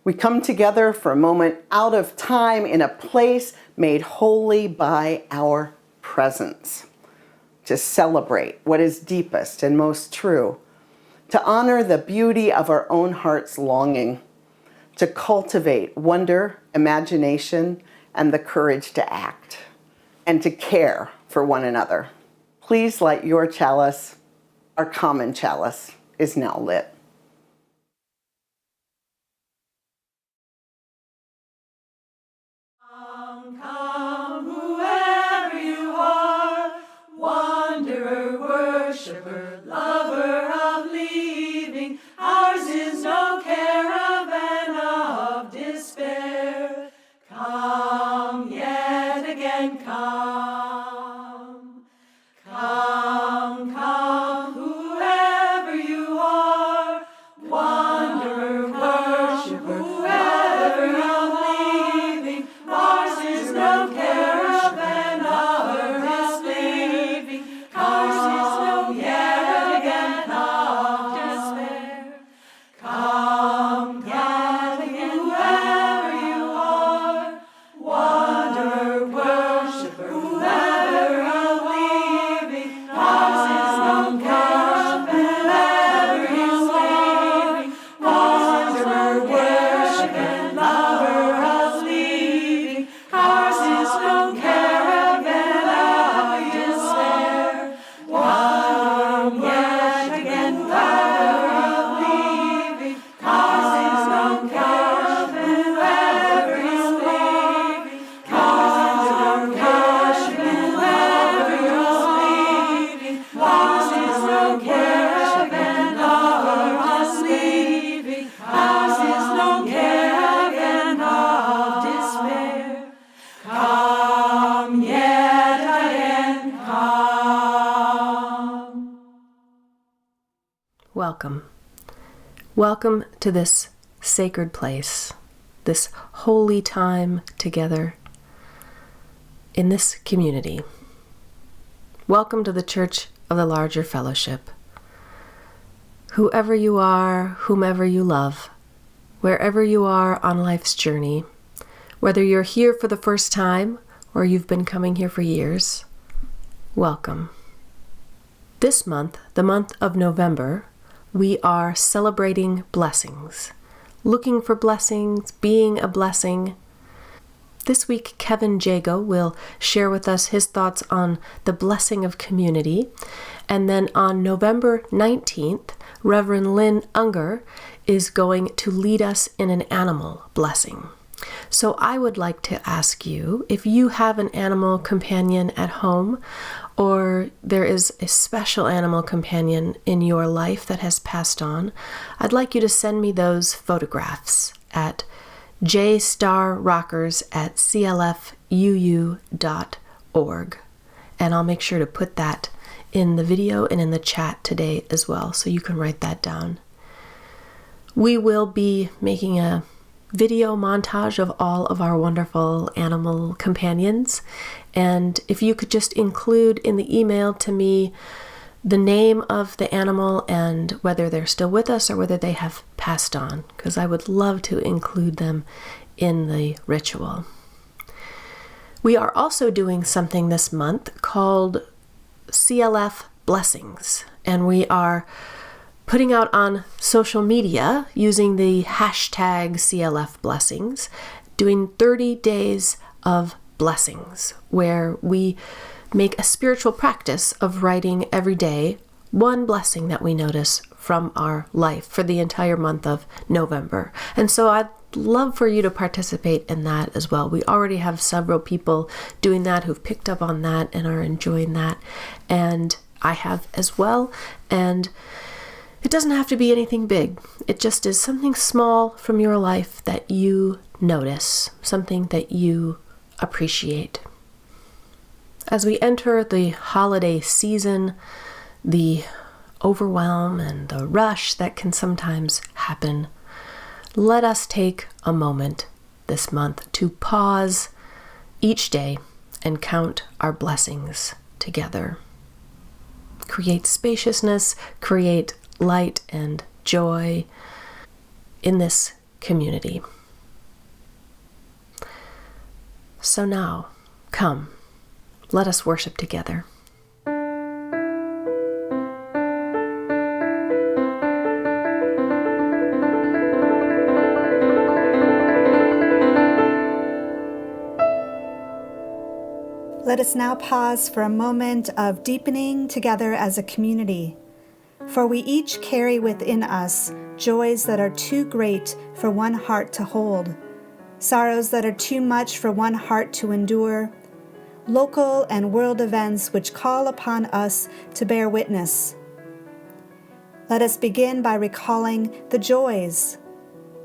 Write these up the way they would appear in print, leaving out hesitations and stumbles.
We come together for a moment out of time in a place made holy by our presence, to celebrate what is deepest and most true, to honor the beauty of our own heart's longing, to cultivate wonder, imagination, and the courage to act, and to care for one another. Please light your chalice. Our common chalice is now lit. Come, whoever you are, wanderer, worshiper, lover of leaving, ours is no caravan of despair. Come yet again, come, come, come, whoever you are, wanderer, worshiper, lover of leaving, ours is no caravan of disbelieving, ours is no yet again of despair. Come yet again, whoever you are, wanderer, worshiper, lover of leaving, ours is no caravan of disbelieving, wanderer, worshiper, lover of leaving, ours is no caravan of despair. Come yet again, lover of leaving, ours is no caravan of disbelieving, ours is no caravan of disbelieving, ours is no caravan of disbelieving, ours is no caravan of despair. Come yet again, come. Welcome. Welcome to this sacred place, this holy time together in this community. Welcome to the Church of the Larger Fellowship. Whoever you are, whomever you love, wherever you are on life's journey, whether you're here for the first time or you've been coming here for years, welcome. This month, the month of November, we are celebrating blessings, looking for blessings, being a blessing. This week, Kevin Jago will share with us his thoughts on the blessing of community. And then on November 19th, Reverend Lynn Unger is going to lead us in an animal blessing. So I would like to ask you, if you have an animal companion at home, or there is a special animal companion in your life that has passed on, I'd like you to send me those photographs at jstarrockers@clfuu.org. And I'll make sure to put that in the video and in the chat today as well, so you can write that down. We will be making a video montage of all of our wonderful animal companions. And if you could just include in the email to me the name of the animal and whether they're still with us or whether they have passed on, because I would love to include them in the ritual. We are also doing something this month called CLF Blessings, and we are putting out on social media using the hashtag CLF Blessings, doing 30 days of blessings, where we make a spiritual practice of writing every day one blessing that we notice from our life for the entire month of November. And so I'd love for you to participate in that as well. We already have several people doing that who've picked up on that and are enjoying that. And I have as well. And it doesn't have to be anything big. It just is something small from your life that you notice, something that you appreciate. As we enter the holiday season, the overwhelm and the rush that can sometimes happen, let us take a moment this month to pause each day and count our blessings together. Create spaciousness, create light and joy in this community. So now, come, let us worship together. Let us now pause for a moment of deepening together as a community, for we each carry within us joys that are too great for one heart to hold, sorrows that are too much for one heart to endure, local and world events which call upon us to bear witness. Let us begin by recalling the joys,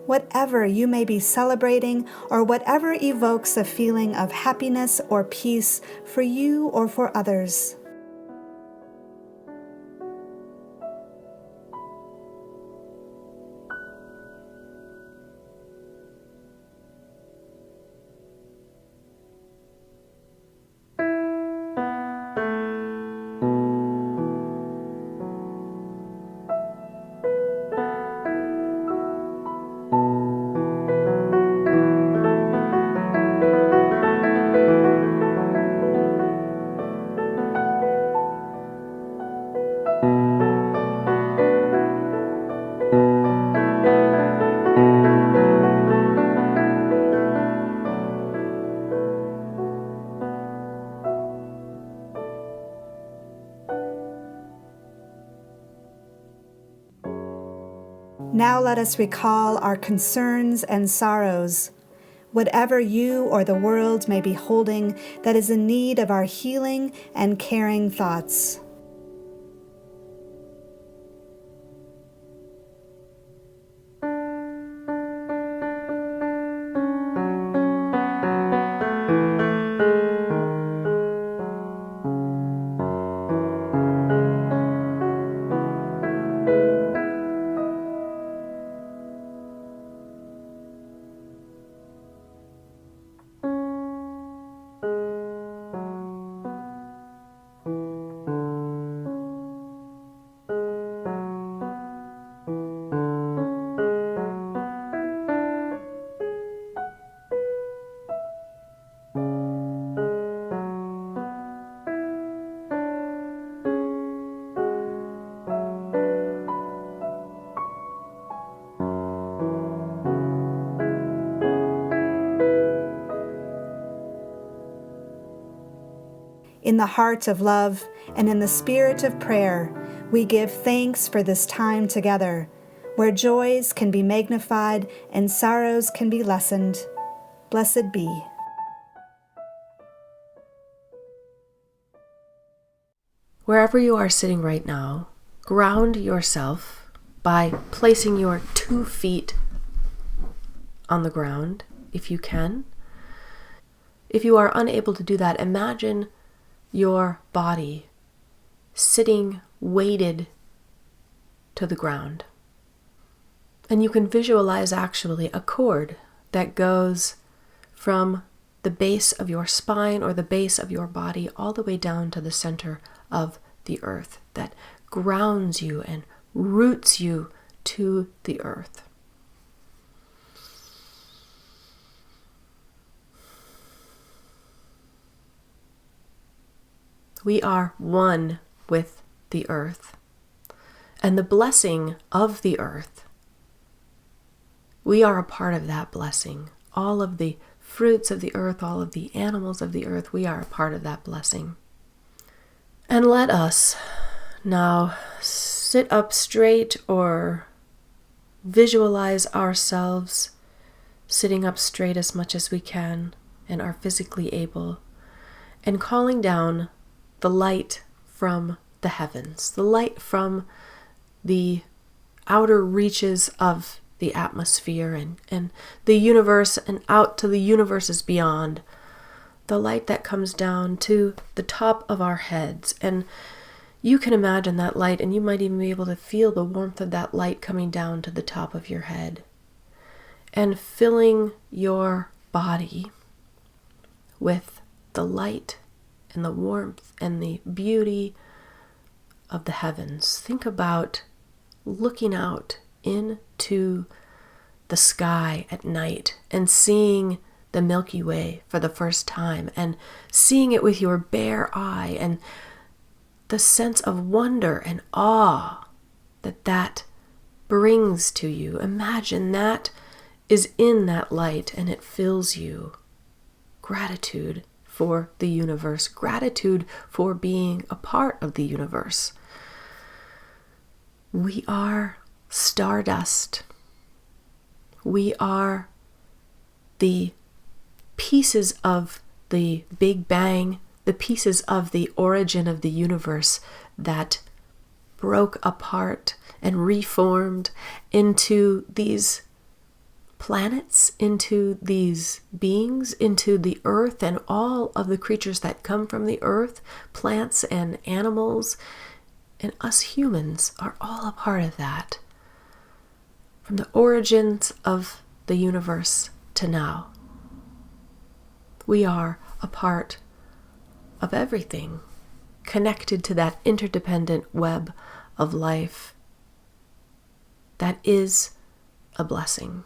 whatever you may be celebrating or whatever evokes a feeling of happiness or peace for you or for others. Now let us recall our concerns and sorrows, whatever you or the world may be holding that is in need of our healing and caring thoughts. In the heart of love and in the spirit of prayer, we give thanks for this time together, where joys can be magnified and sorrows can be lessened. Blessed be. Wherever you are sitting right now, ground yourself by placing your 2 feet on the ground, if you can. If you are unable to do that, imagine your body sitting weighted to the ground. And you can visualize actually a cord that goes from the base of your spine or the base of your body all the way down to the center of the earth, that grounds you and roots you to the earth. We are one with the earth and the blessing of the earth. We are a part of that blessing. All of the fruits of the earth, all of the animals of the earth, we are a part of that blessing. And let us now sit up straight or visualize ourselves sitting up straight as much as we can and are physically able, and calling down the light from the heavens, the light from the outer reaches of the atmosphere and the universe and out to the universes beyond, the light that comes down to the top of our heads. And you can imagine that light, and you might even be able to feel the warmth of that light coming down to the top of your head and filling your body with the light and the warmth and the beauty of the heavens. Think about looking out into the sky at night and seeing the Milky Way for the first time and seeing it with your bare eye and the sense of wonder and awe that brings to you. Imagine that is in that light and it fills you. Gratitude for the universe, gratitude for being a part of the universe. We are stardust. We are the pieces of the Big Bang, the pieces of the origin of the universe that broke apart and reformed into these planets, into these beings, into the earth and all of the creatures that come from the earth, plants and animals, and us humans are all a part of that. From the origins of the universe to now, we are a part of everything, connected to that interdependent web of life that is a blessing.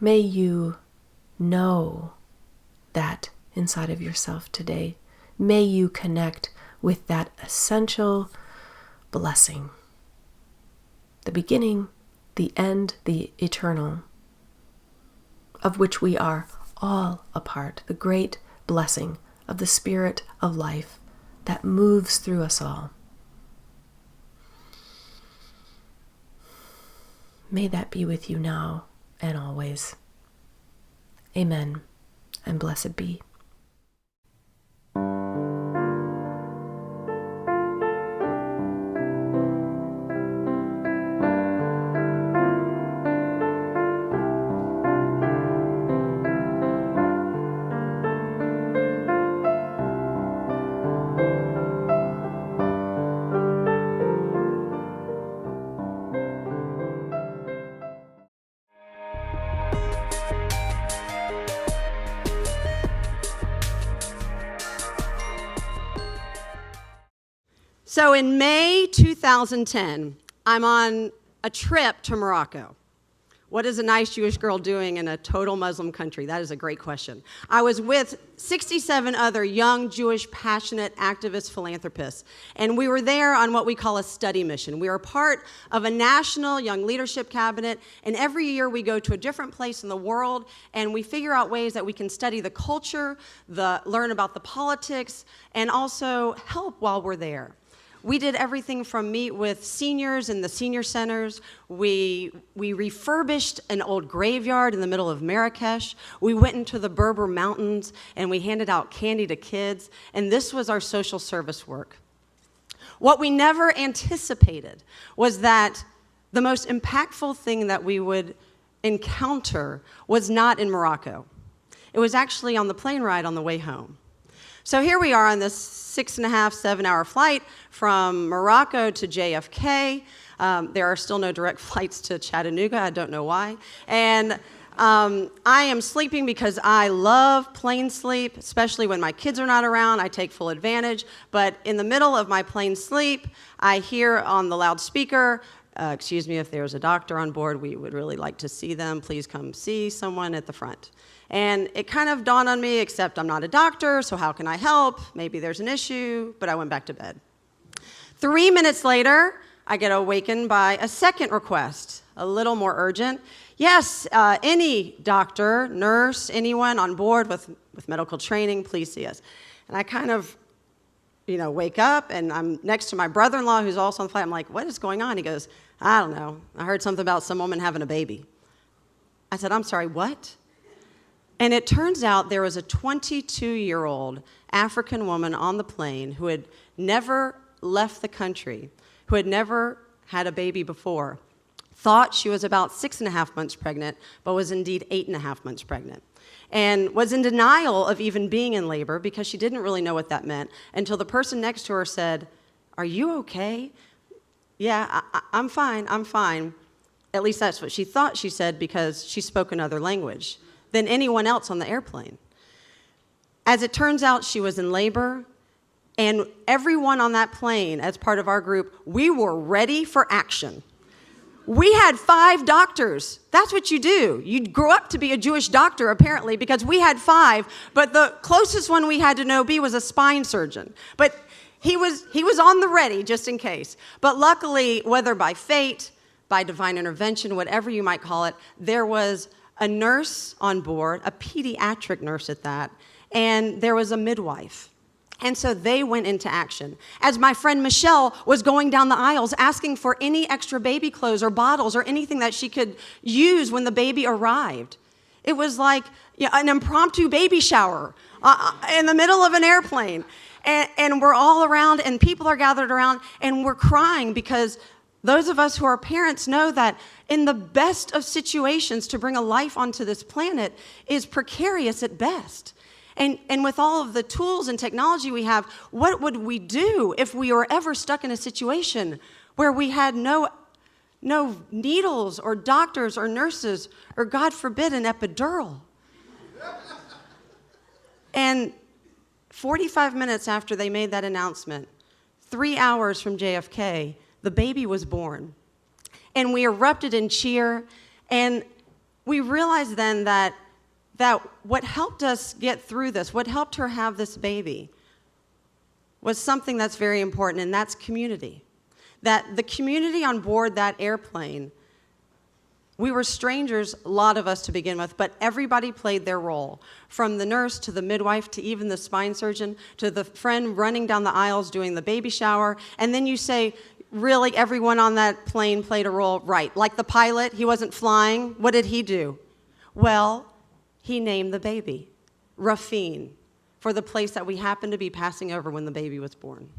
May you know that inside of yourself today. May you connect with that essential blessing. The beginning, the end, the eternal, of which we are all a part. The great blessing of the Spirit of life that moves through us all. May that be with you now and always. Amen, and blessed be. So in May 2010, I'm on a trip to Morocco. What is a nice Jewish girl doing in a total Muslim country? That is a great question. I was with 67 other young Jewish passionate activist philanthropists, and we were there on what we call a study mission. We are part of a national young leadership cabinet, and every year we go to a different place in the world, and we figure out ways that we can study the culture, learn about the politics, and also help while we're there. We did everything from meet with seniors in the senior centers. We refurbished an old graveyard in the middle of Marrakesh. We went into the Berber mountains and we handed out candy to kids. And this was our social service work. What we never anticipated was that the most impactful thing that we would encounter was not in Morocco. It was actually on the plane ride on the way home. So here we are on this 6.5, 7-hour flight from Morocco to JFK. There are still no direct flights to Chattanooga. I don't know why. And I am sleeping because I love plane sleep, especially when my kids are not around. I take full advantage. But in the middle of my plane sleep, I hear on the loudspeaker, excuse me, if there's a doctor on board, we would really like to see them. Please come see someone at the front. And it kind of dawned on me, except I'm not a doctor, so how can I help? Maybe there's an issue, but I went back to bed. 3 minutes later, I get awakened by a second request, a little more urgent. Yes, any doctor, nurse, anyone on board with medical training, please see us. And I kind of, wake up, and I'm next to my brother-in-law, who's also on the flight. I'm like, what is going on? He goes, I don't know. I heard something about some woman having a baby. I said, I'm sorry, what? And it turns out there was a 22-year-old African woman on the plane who had never left the country, who had never had a baby before, thought she was about 6.5 months pregnant, but was indeed 8.5 months pregnant, and was in denial of even being in labor because she didn't really know what that meant until the person next to her said, are you okay? Yeah, I'm fine, I'm fine. At least that's what she thought she said because she spoke another language than anyone else on the airplane. As it turns out, she was in labor, and everyone on that plane, as part of our group, we were ready for action. We had 5 doctors. That's what you do. You grow up to be a Jewish doctor, apparently, because we had 5, but the closest one we had to an OB was a spine surgeon. But he was on the ready, just in case. But luckily, whether by fate, by divine intervention, whatever you might call it, there was a nurse on board, a pediatric nurse at that, and there was a midwife. And so they went into action. As my friend Michelle was going down the aisles asking for any extra baby clothes or bottles or anything that she could use when the baby arrived. It was like an impromptu baby shower in the middle of an airplane. And we're all around, and people are gathered around, and we're crying because those of us who are parents know that in the best of situations to bring a life onto this planet is precarious at best. And with all of the tools and technology we have, what would we do if we were ever stuck in a situation where we had no needles or doctors or nurses or, God forbid, an epidural? And 45 minutes after they made that announcement, 3 hours from JFK, the baby was born. And we erupted in cheer, and we realized then that what helped us get through this, what helped her have this baby, was something that's very important, and that's community. That the community on board that airplane, we were strangers, a lot of us to begin with, but everybody played their role. From the nurse to the midwife to even the spine surgeon to the friend running down the aisles doing the baby shower. And then you say, really, everyone on that plane played a role, right? Like the pilot, he wasn't flying. What did he do? Well, he named the baby Rafine for the place that we happened to be passing over when the baby was born.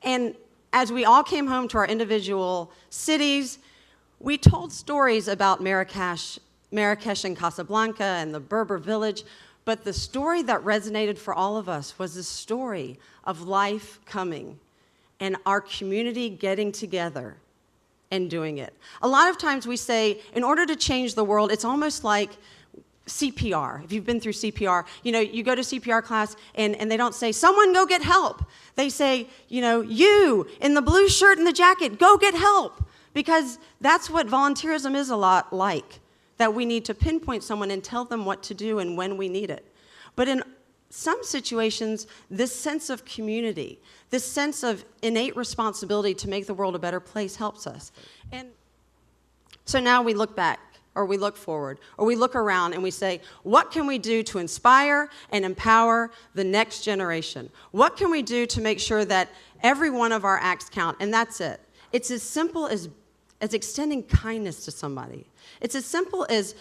And as we all came home to our individual cities, we told stories about Marrakesh and Casablanca and the Berber village, but the story that resonated for all of us was the story of life coming and our community getting together and doing it. A lot of times we say, in order to change the world, it's almost like CPR. If you've been through CPR, you go to CPR class and they don't say, someone go get help. They say, you in the blue shirt and the jacket, go get help. Because that's what volunteerism is a lot like, that we need to pinpoint someone and tell them what to do and when we need it. But in some situations, this sense of community, this sense of innate responsibility to make the world a better place helps us. And so now we look back, or we look forward, or we look around and we say, what can we do to inspire and empower the next generation? What can we do to make sure that every one of our acts count? And that's it. It's as simple as extending kindness to somebody. It's as simple as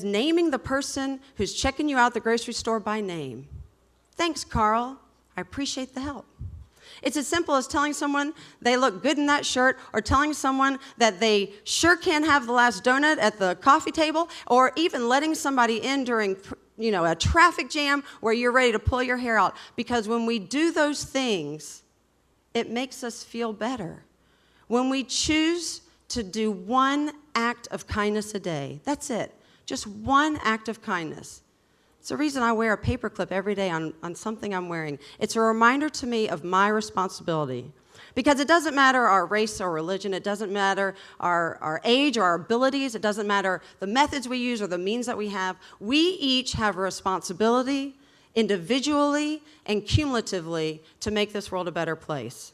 naming the person who's checking you out at the grocery store by name. Thanks, Carl. I appreciate the help. It's as simple as telling someone they look good in that shirt, or telling someone that they sure can have the last donut at the coffee table, or even letting somebody in during a traffic jam where you're ready to pull your hair out. Because when we do those things, it makes us feel better. When we choose to do one act of kindness a day, that's it, just one act of kindness. It's the reason I wear a paperclip every day on something I'm wearing. It's a reminder to me of my responsibility. Because it doesn't matter our race or religion, it doesn't matter our age or our abilities, it doesn't matter the methods we use or the means that we have. We each have a responsibility, individually and cumulatively, to make this world a better place.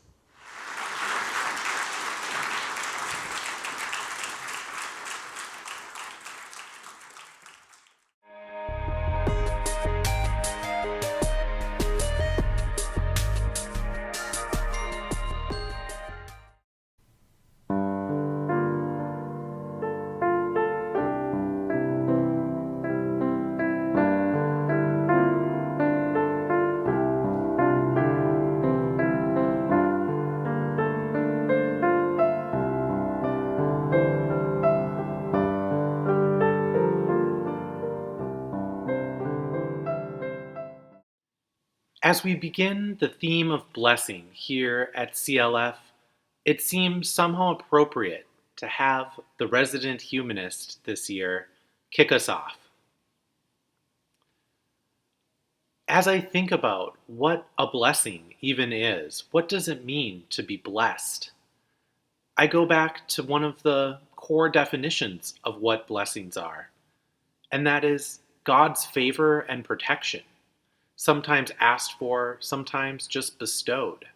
As we begin the theme of blessing here at CLF, it seems somehow appropriate to have the resident humanist this year kick us off. As I think about what a blessing even is, what does it mean to be blessed? I go back to one of the core definitions of what blessings are, and that is God's favor and protection, sometimes asked for, sometimes just bestowed.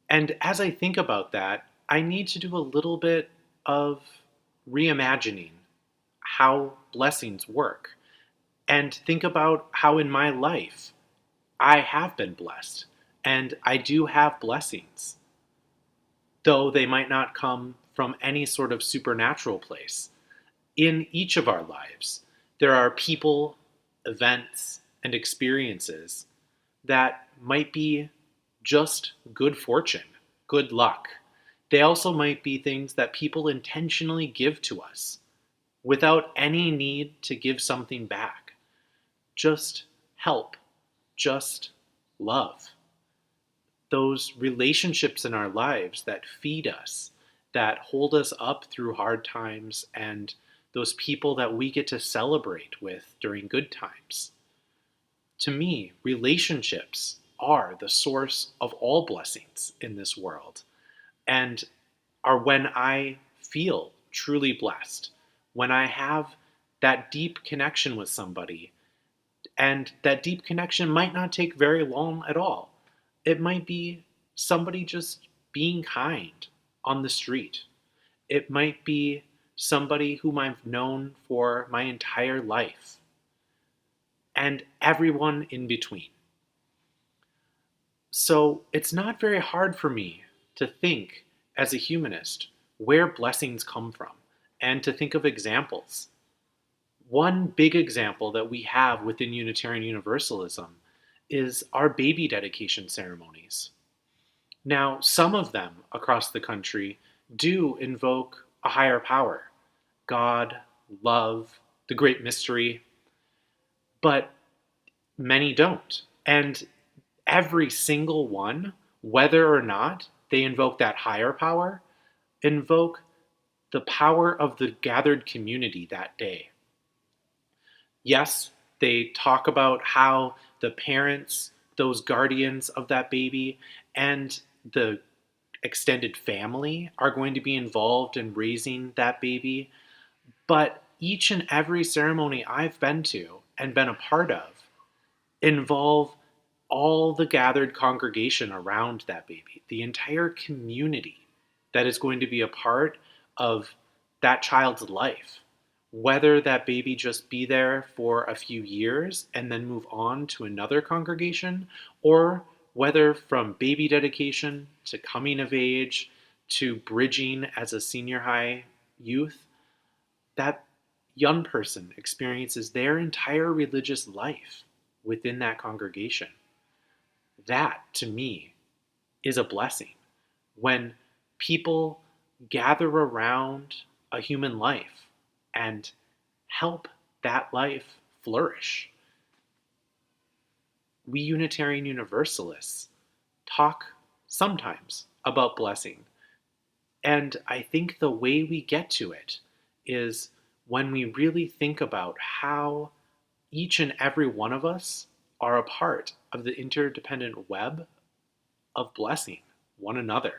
And as I think about that, I need to do a little bit of reimagining how blessings work and think about how in my life I have been blessed and I do have blessings, though they might not come from any sort of supernatural place. In each of our lives, there are people, events, and experiences that might be just good fortune, good luck. They also might be things that people intentionally give to us without any need to give something back. Just help, just love. Those relationships in our lives that feed us, that hold us up through hard times, and those people that we get to celebrate with during good times. To me, relationships are the source of all blessings in this world and are when I feel truly blessed, when I have that deep connection with somebody. And that deep connection might not take very long at all. It might be somebody just being kind on the street. It might be somebody whom I've known for my entire life, and everyone in between. So it's not very hard for me to think, as a humanist, where blessings come from and to think of examples. One big example that we have within Unitarian Universalism is our baby dedication ceremonies. Now, some of them across the country do invoke a higher power, God, love, the great mystery, but many don't. And every single one, whether or not they invoke that higher power, invoke the power of the gathered community that day. Yes, they talk about how the parents, those guardians of that baby, and the extended family are going to be involved in raising that baby. But each and every ceremony I've been to and been a part of involve all the gathered congregation around that baby, the entire community that is going to be a part of that child's life. Whether that baby just be there for a few years and then move on to another congregation, or whether from baby dedication to coming of age to bridging as a senior high youth, that young person experiences their entire religious life within that congregation. That, to me, is a blessing. When people gather around a human life and help that life flourish. We Unitarian Universalists talk sometimes about blessing, and I think the way we get to it is when we really think about how each and every one of us are a part of the interdependent web of blessing one another.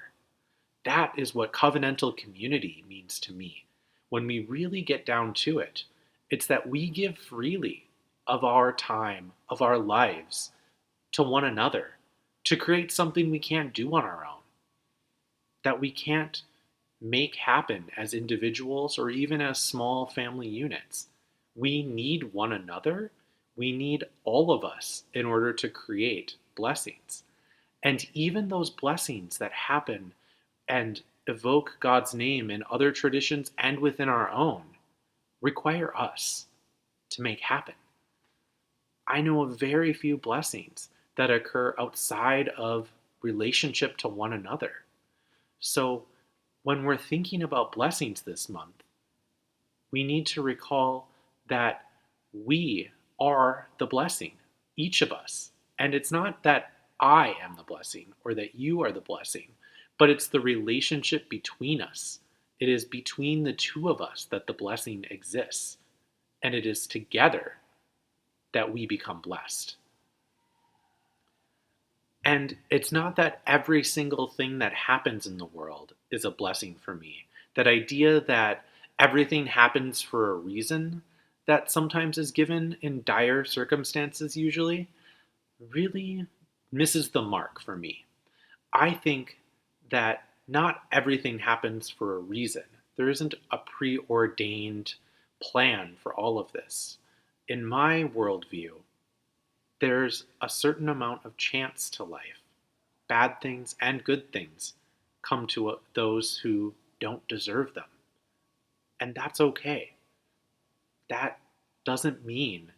That is what covenantal community means to me. When we really get down to it, it's that we give freely of our time, of our lives, to one another to create something we can't do on our own, that we can't make happen as individuals or even as small family units. We need one another. We need all of us in order to create blessings. And even those blessings that happen and evoke God's name in other traditions and within our own require us to make happen. I know of very few blessings that occur outside of relationship to one another. So when we're thinking about blessings this month, we need to recall that we are the blessing, each of us. And it's not that I am the blessing or that you are the blessing, but it's the relationship between us. It is between the two of us that the blessing exists. And it is together that we become blessed. And it's not that every single thing that happens in the world is a blessing for me. That idea that everything happens for a reason, that sometimes is given in dire circumstances usually, really misses the mark for me. I think that not everything happens for a reason. There isn't a preordained plan for all of this. In my worldview, there's a certain amount of chance to life. Bad things and good things come to those who don't deserve them. And that's okay. That doesn't mean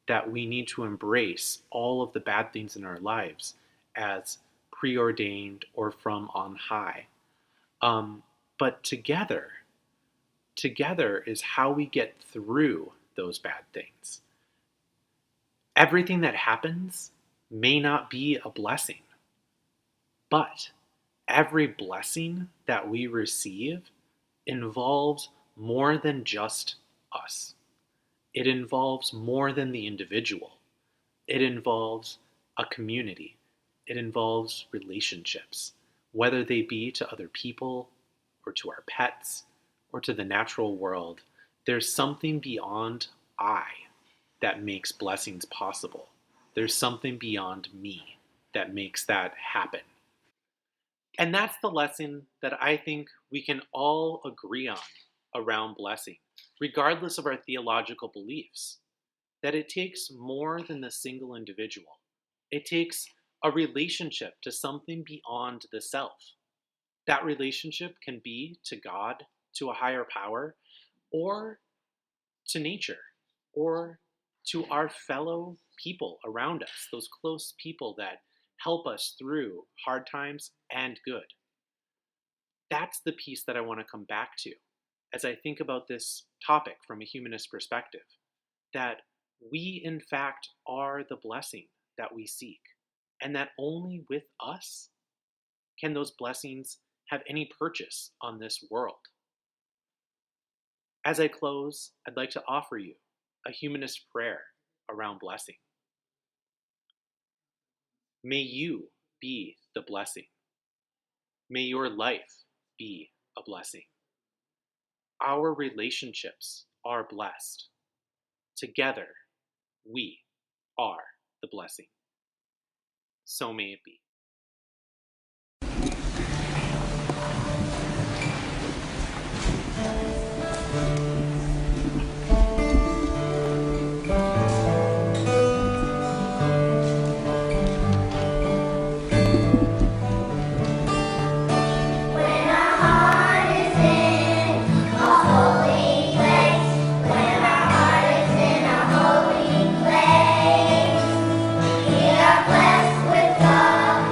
that we need to embrace all of the bad things in our lives as preordained or from on high. But together is how we get through those bad things. Everything that happens may not be a blessing, but every blessing that we receive involves more than just us. It involves more than the individual. It involves a community. It involves relationships, whether they be to other people or to our pets or to the natural world. There's something beyond I that makes blessings possible. There's something beyond me that makes that happen. And that's the lesson that I think we can all agree on around blessing, regardless of our theological beliefs, that it takes more than the single individual. It takes a relationship to something beyond the self. That relationship can be to God, to a higher power, or to nature, or to our fellow people around us, those close people that help us through hard times and good. That's the piece that I want to come back to as I think about this topic from a humanist perspective, that we in fact are the blessing that we seek, and that only with us can those blessings have any purchase on this world. As I close, I'd like to offer you a humanist prayer around blessing. May you be the blessing. May your life be a blessing. Our relationships are blessed. Together, we are the blessing. So may it be. Blessed with love.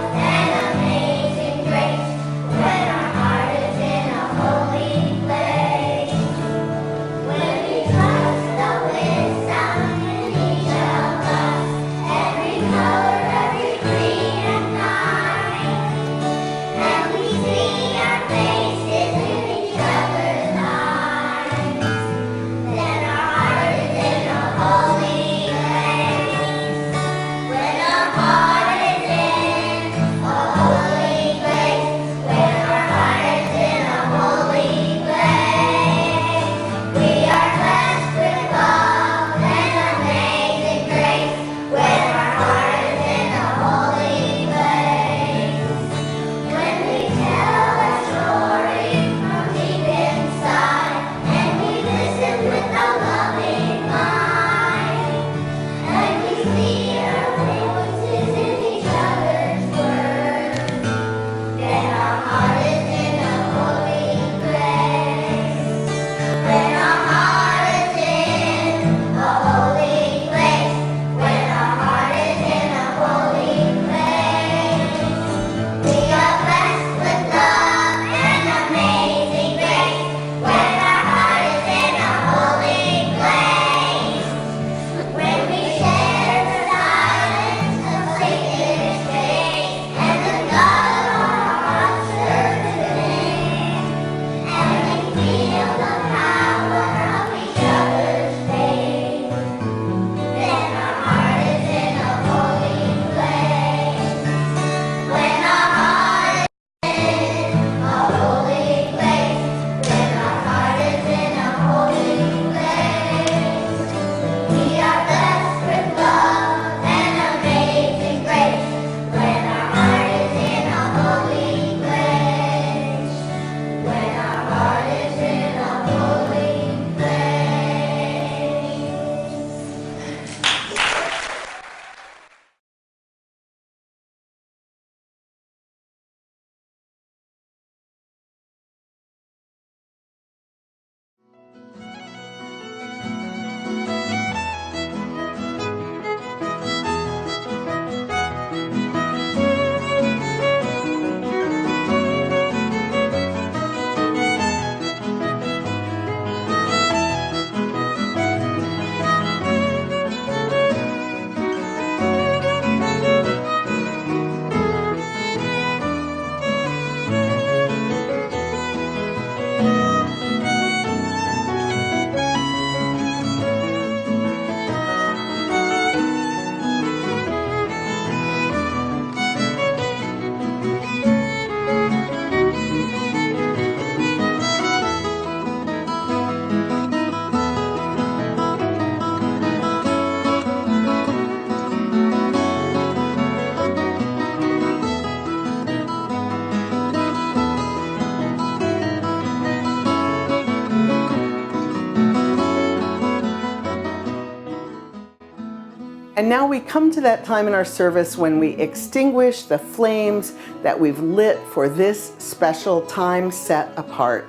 And now we come to that time in our service when we extinguish the flames that we've lit for this special time set apart.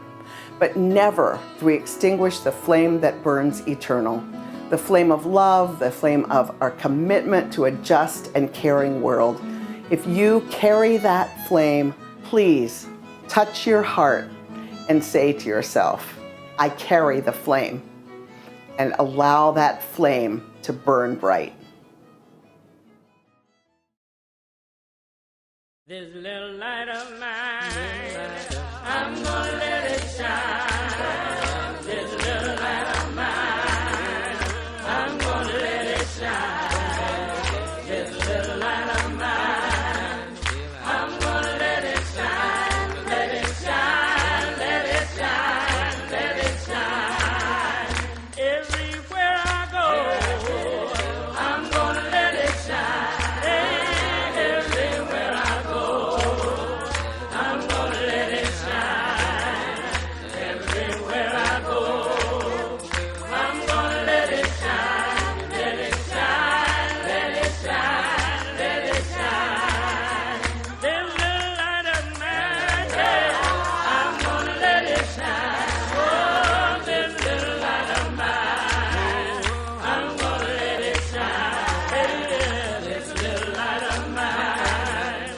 But never do we extinguish the flame that burns eternal. The flame of love, the flame of our commitment to a just and caring world. If you carry that flame, please touch your heart and say to yourself, I carry the flame, and allow that flame to burn bright. This little light of mine, I'm gonna let it shine. This little light of mine, I'm gonna let it shine. This little light of mine, I'm gonna let it shine. Let it shine, let it shine, let it shine. Everywhere I go, I'm gonna let it shine. Everywhere I go, I'm gonna let it shine. Everywhere I go, I'm gonna let it shine. Let it shine, let it shine, let it shine. This little light of mine, yeah, I'm gonna let it shine. Oh, this little light of mine, I'm gonna let it shine. Yeah, this little light of mine,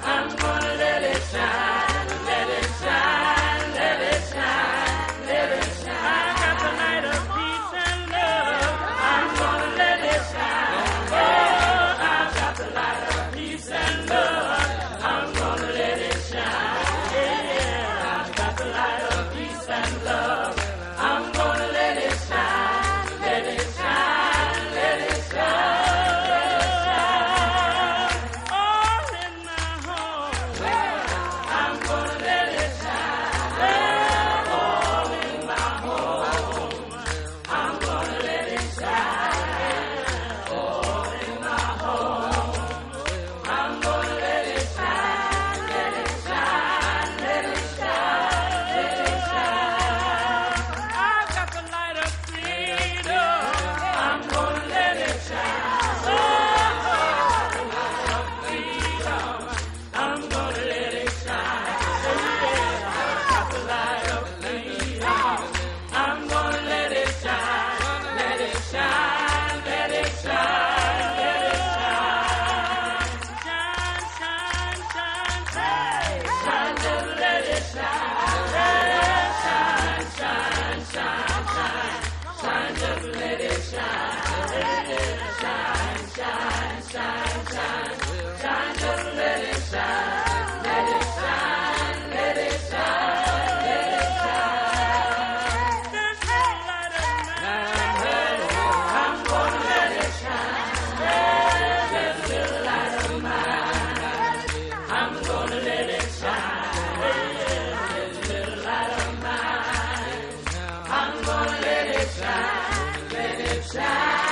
I'm gonna let it shine. Let it shine, let it shine, let it shine. I got the light of peace and love, I'm gonna let it shine. Oh, I got the light of peace and love, I'm gonna let it shine. Yeah, I got the light of peace and love, I'm gonna let it shine. Let it shine, let it shine, let it shine. All in my home, I'm gonna let it shine. Yeah, all in my home, I'm gonna let it shine. All in my home, I'm gonna let it shine. Let it shine, let it shine, let it shine. I got the light of freedom, I'm gonna let it shine. Oh, freedom, I'm gonna let it shine. Yeah, I got the light of freedom, I'm gonna let it shine. Let it shine, let it shine, let it shine. Shine, shine, shine, shine, shine, just let it shine. Yeah, shine, shine, shine, shine, shine, just let it shine. Yeah, shine, shine, shine, shine, shine, just let it shine. Let it shine, let it shine, let it shine. This little light of mine, I'm gonna let it shine. Yeah, this little light of mine, I'm gonna let it shine. Yeah, this little light of mine, I'm gonna let it shine. Let it shine.